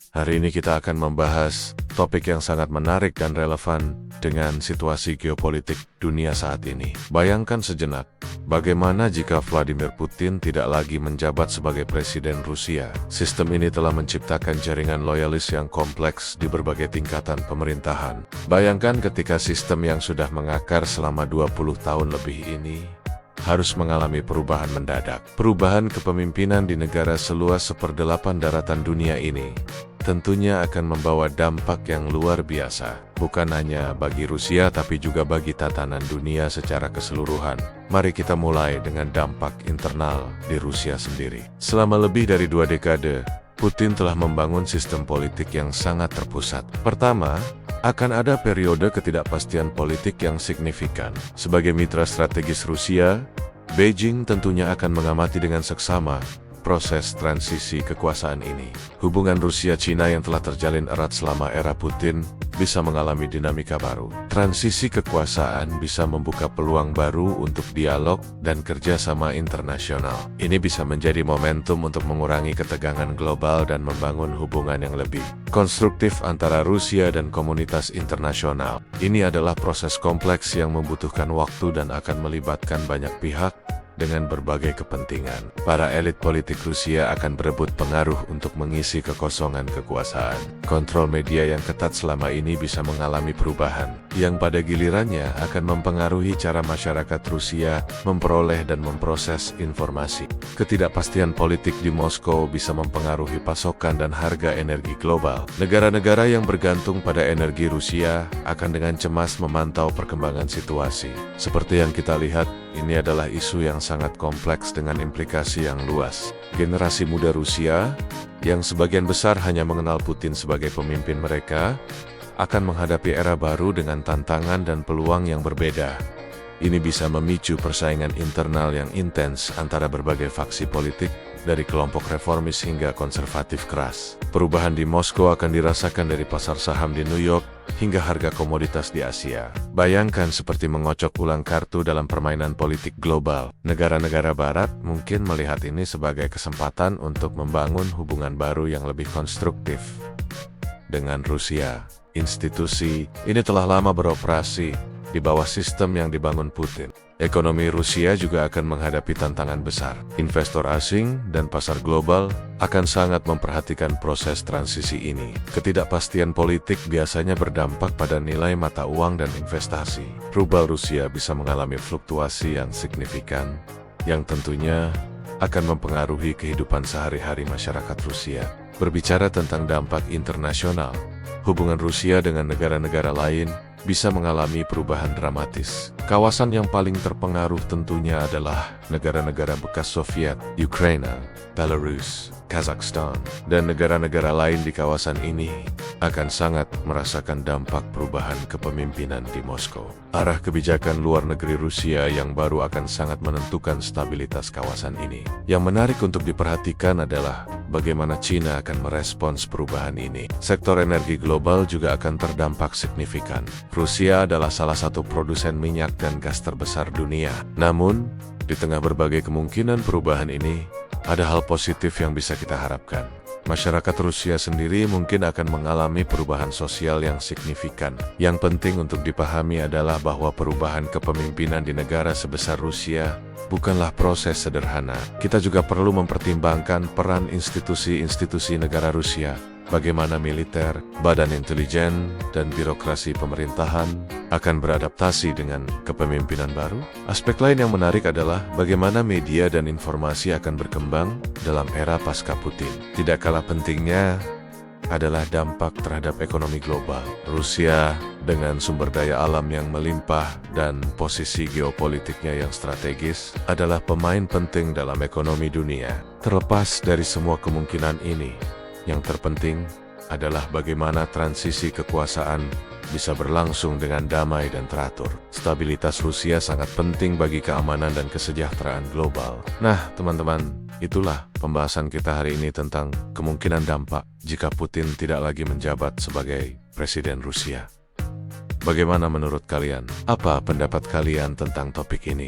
Hari ini kita akan membahas topik yang sangat menarik dan relevan dengan situasi geopolitik dunia saat ini. Bayangkan sejenak, bagaimana jika Vladimir Putin tidak lagi menjabat sebagai presiden Rusia? Sistem ini telah menciptakan jaringan loyalis yang kompleks di berbagai tingkatan pemerintahan. Bayangkan ketika sistem yang sudah mengakar selama 20 tahun lebih ini harus mengalami perubahan mendadak. Perubahan kepemimpinan di negara seluas 1/8 daratan dunia ini tentunya akan membawa dampak yang luar biasa, bukan hanya bagi Rusia tapi juga bagi tatanan dunia secara keseluruhan. Mari kita mulai dengan dampak internal di Rusia sendiri. Selama lebih dari 2 dekade, Putin telah membangun sistem politik yang sangat terpusat. Pertama, akan ada periode ketidakpastian politik yang signifikan. Sebagai mitra strategis Rusia, Beijing tentunya akan mengamati dengan seksama proses transisi kekuasaan ini. Hubungan Rusia-Cina yang telah terjalin erat selama era Putin bisa mengalami dinamika baru. Transisi kekuasaan bisa membuka peluang baru untuk dialog dan kerjasama internasional. Ini bisa menjadi momentum untuk mengurangi ketegangan global dan membangun hubungan yang lebih konstruktif antara Rusia dan komunitas internasional. Ini adalah proses kompleks yang membutuhkan waktu dan akan melibatkan banyak pihak dengan berbagai kepentingan. Para elit politik Rusia akan berebut pengaruh untuk mengisi kekosongan kekuasaan. Kontrol media yang ketat selama ini bisa mengalami perubahan, yang pada gilirannya akan mempengaruhi cara masyarakat Rusia memperoleh dan memproses informasi. Ketidakpastian politik di Moskow bisa mempengaruhi pasokan dan harga energi global. Negara-negara yang bergantung pada energi Rusia akan dengan cemas memantau perkembangan situasi. Seperti yang kita lihat, ini adalah isu yang sangat kompleks dengan implikasi yang luas. Generasi muda Rusia, yang sebagian besar hanya mengenal Putin sebagai pemimpin mereka, akan menghadapi era baru dengan tantangan dan peluang yang berbeda. Ini bisa memicu persaingan internal yang intens antara berbagai faksi politik, dari kelompok reformis hingga konservatif keras. Perubahan di Moskow akan dirasakan dari pasar saham di New York hingga harga komoditas di Asia. Bayangkan seperti mengocok ulang kartu dalam permainan politik global. Negara-negara barat mungkin melihat ini sebagai kesempatan untuk membangun hubungan baru yang lebih konstruktif dengan Rusia. Institusi ini telah lama beroperasi di bawah sistem yang dibangun Putin. Ekonomi Rusia juga akan menghadapi tantangan besar. Investor asing dan pasar global akan sangat memperhatikan proses transisi ini. Ketidakpastian politik biasanya berdampak pada nilai mata uang dan investasi. Rubel Rusia bisa mengalami fluktuasi yang signifikan, yang tentunya akan mempengaruhi kehidupan sehari-hari masyarakat Rusia. Berbicara tentang dampak internasional, hubungan Rusia dengan negara-negara lain bisa mengalami perubahan dramatis. Kawasan yang paling terpengaruh tentunya adalah negara-negara bekas Soviet, Ukraina, Belarus, Kazakhstan, dan negara-negara lain di kawasan ini akan sangat merasakan dampak perubahan kepemimpinan di Moskow. Arah kebijakan luar negeri Rusia yang baru akan sangat menentukan stabilitas kawasan ini. Yang menarik untuk diperhatikan adalah bagaimana China akan merespons perubahan ini. Sektor energi global juga akan terdampak signifikan. Rusia adalah salah satu produsen minyak dan gas terbesar dunia. Namun, di tengah berbagai kemungkinan perubahan ini, ada hal positif yang bisa kita harapkan. Masyarakat Rusia sendiri mungkin akan mengalami perubahan sosial yang signifikan. Yang penting untuk dipahami adalah bahwa perubahan kepemimpinan di negara sebesar Rusia bukanlah proses sederhana. Kita juga perlu mempertimbangkan peran institusi-institusi negara Rusia. Bagaimana militer, badan intelijen, dan birokrasi pemerintahan akan beradaptasi dengan kepemimpinan baru. Aspek lain yang menarik adalah bagaimana media dan informasi akan berkembang dalam era pasca Putin. Tidak kalah pentingnya adalah dampak terhadap ekonomi global. Rusia dengan sumber daya alam yang melimpah dan posisi geopolitiknya yang strategis adalah pemain penting dalam ekonomi dunia. Terlepas dari semua kemungkinan ini, yang terpenting adalah bagaimana transisi kekuasaan bisa berlangsung dengan damai dan teratur. Stabilitas Rusia sangat penting bagi keamanan dan kesejahteraan global. Nah, teman-teman, itulah pembahasan kita hari ini tentang kemungkinan dampak jika Putin tidak lagi menjabat sebagai presiden Rusia. Bagaimana menurut kalian? Apa pendapat kalian tentang topik ini?